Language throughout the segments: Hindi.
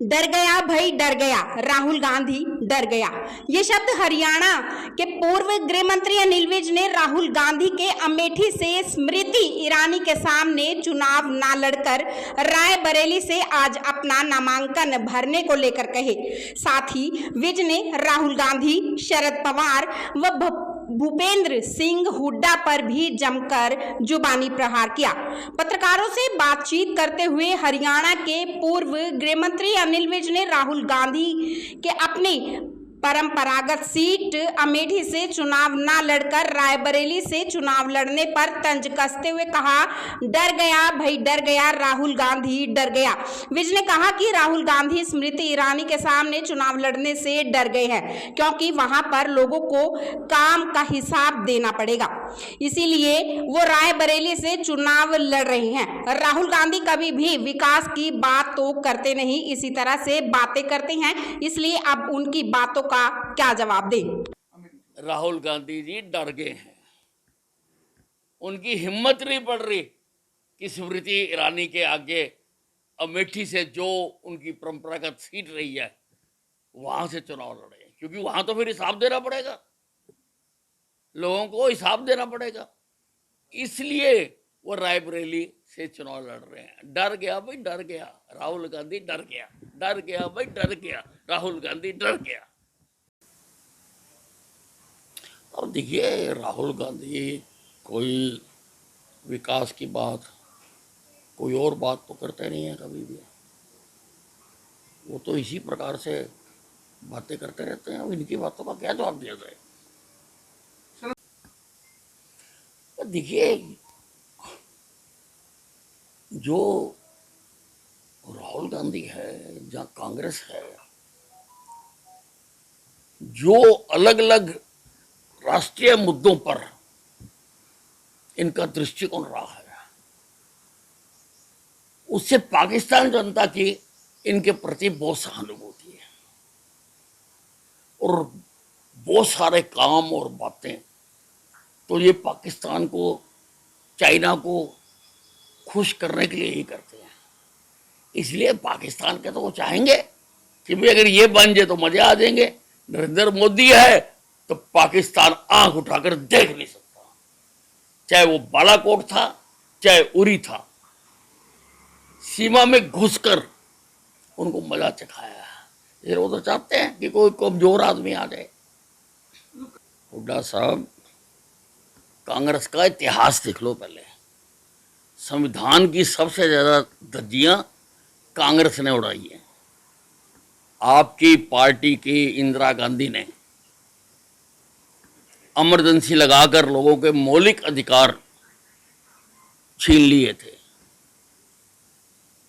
डर गया भाई डर गया, राहुल गांधी डर गया। ये शब्द हरियाणा के पूर्व गृह मंत्री अनिल विज ने राहुल गांधी के अमेठी से स्मृति ईरानी के सामने चुनाव ना लड़कर रायबरेली से आज अपना नामांकन भरने को लेकर कहे। साथ ही विज ने राहुल गांधी, शरद पवार व भूपेंद्र सिंह हुड्डा पर भी जमकर जुबानी प्रहार किया। पत्रकारों से बातचीत करते हुए हरियाणा के पूर्व गृह मंत्री अनिल विज ने राहुल गांधी के अपने परंपरागत सीट अमेठी से चुनाव न लड़कर रायबरेली से चुनाव लड़ने पर तंज कसते हुए कहा, डर गया भाई डर गया, राहुल गांधी डर गया। विज ने कहा कि राहुल गांधी स्मृति ईरानी के सामने चुनाव लड़ने से डर गए हैं क्योंकि वहां पर लोगों को काम का हिसाब देना पड़ेगा, इसीलिए वो रायबरेली से चुनाव लड़ रहे हैं। राहुल गांधी कभी भी विकास की बात तो करते नहीं, इसी तरह से बातें करते हैं, इसलिए अब उनकी बातों का क्या जवाब दें। राहुल गांधी जी डर गए हैं, उनकी हिम्मत नहीं पड़ रही कि स्मृति ईरानी के आगे अमेठी से जो उनकी परंपरागत सीट रही है वहां से चुनाव लड़े, क्योंकि वहां तो फिर हिसाब देना पड़ेगा, लोगों को हिसाब देना पड़ेगा, इसलिए वो रायबरेली से चुनाव लड़ रहे हैं। डर गया भाई डर गया, राहुल गांधी डर गया, डर गया भाई डर गया, राहुल गांधी डर गया। अब देखिए, राहुल गांधी कोई विकास की बात, कोई और बात तो करते नहीं है कभी भी, वो तो इसी प्रकार से बातें करते रहते हैं। अब इनकी बातों का क्या जवाब दिया जाए। देखिए, जो राहुल गांधी है, जहाँ कांग्रेस है, जो अलग अलग राष्ट्रीय मुद्दों पर इनका दृष्टिकोण रहा है, उससे पाकिस्तान जनता की इनके प्रति बहुत सहानुभूति है और बहुत सारे काम और बातें तो ये पाकिस्तान को, चाइना को खुश करने के लिए ही करते हैं। इसलिए पाकिस्तान के तो वो चाहेंगे कि भाई अगर ये बन जाए तो मजे आ जाएंगे। नरेंद्र मोदी है तो पाकिस्तान आंख उठाकर देख नहीं सकता, चाहे वो बालाकोट था चाहे उरी था, सीमा में घुसकर उनको मजा चखाया है। फिर वो तो चाहते हैं कि कोई कमजोर आदमी आ जाए। हुड्डा साहब, कांग्रेस का इतिहास देख लो पहले। संविधान की सबसे ज्यादा धज्जियां कांग्रेस ने उड़ाई है। आपकी पार्टी की इंदिरा गांधी ने इमरजेंसी लगाकर लोगों के मौलिक अधिकार छीन लिए थे।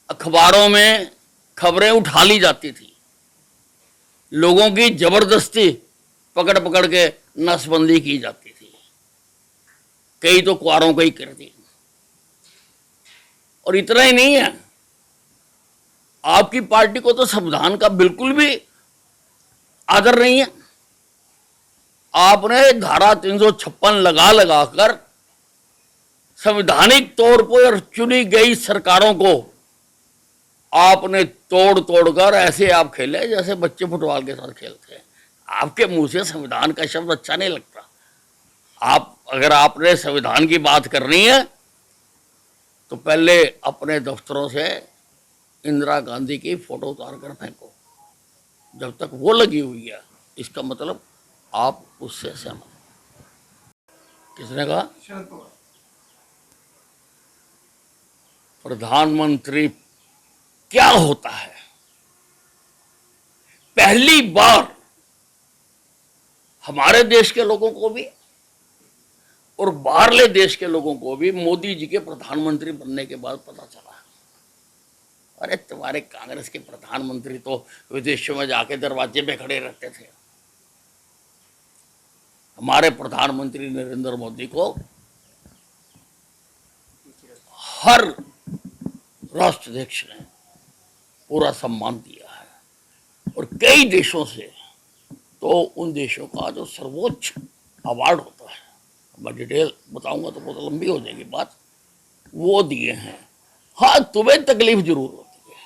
अखबारों में खबरें उठा ली जाती थी, लोगों की जबरदस्ती पकड़ पकड़ के नसबंदी की जाती थी, कई तो कुआरों को ही कर दी। और इतना ही नहीं है, आपकी पार्टी को तो संविधान का बिल्कुल भी आदर नहीं है। आपने धारा 356 लगा लगाकर संवैधानिक तौर पर चुनी गई सरकारों को आपने तोड़ तोड़कर ऐसे आप खेले जैसे बच्चे फुटबॉल के साथ खेलते हैं। आपके मुंह से संविधान का शब्द अच्छा नहीं लगता। आप अगर आपने संविधान की बात करनी है तो पहले अपने दफ्तरों से इंदिरा गांधी की फोटो उतार कर फेंको। जब तक वो लगी हुई है, इसका मतलब आप उससे सहमत। किसने कहा? शरद पवार। प्रधानमंत्री क्या होता है? पहली बार हमारे देश के लोगों को भी और बाहरले देश के लोगों को भी मोदी जी के प्रधानमंत्री बनने के बाद पता चला, अरे तुम्हारे कांग्रेस के प्रधानमंत्री तो विदेशों में जाके दरवाजे पे खड़े रहते थे। हमारे प्रधानमंत्री नरेंद्र मोदी को हर राष्ट्राध्यक्ष ने पूरा सम्मान दिया है और कई देशों से तो उन देशों का जो सर्वोच्च अवार्ड होता है, मैं डिटेल बताऊंगा तो बहुत लंबी हो जाएगी बात, वो दिए हैं। हाँ, तुम्हें तकलीफ जरूर होती है,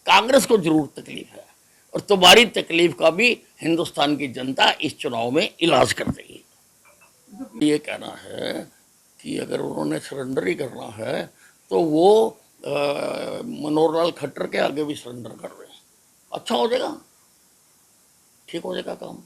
कांग्रेस को जरूर तकलीफ है, और तुम्हारी तकलीफ का भी हिंदुस्तान की जनता इस चुनाव में इलाज कर देगी। ये कहना है कि अगर उन्होंने सरेंडर ही करना है तो वो मनोहर लाल खट्टर के आगे भी सरेंडर कर रहे हैं, अच्छा हो जाएगा, ठीक हो जाएगा काम।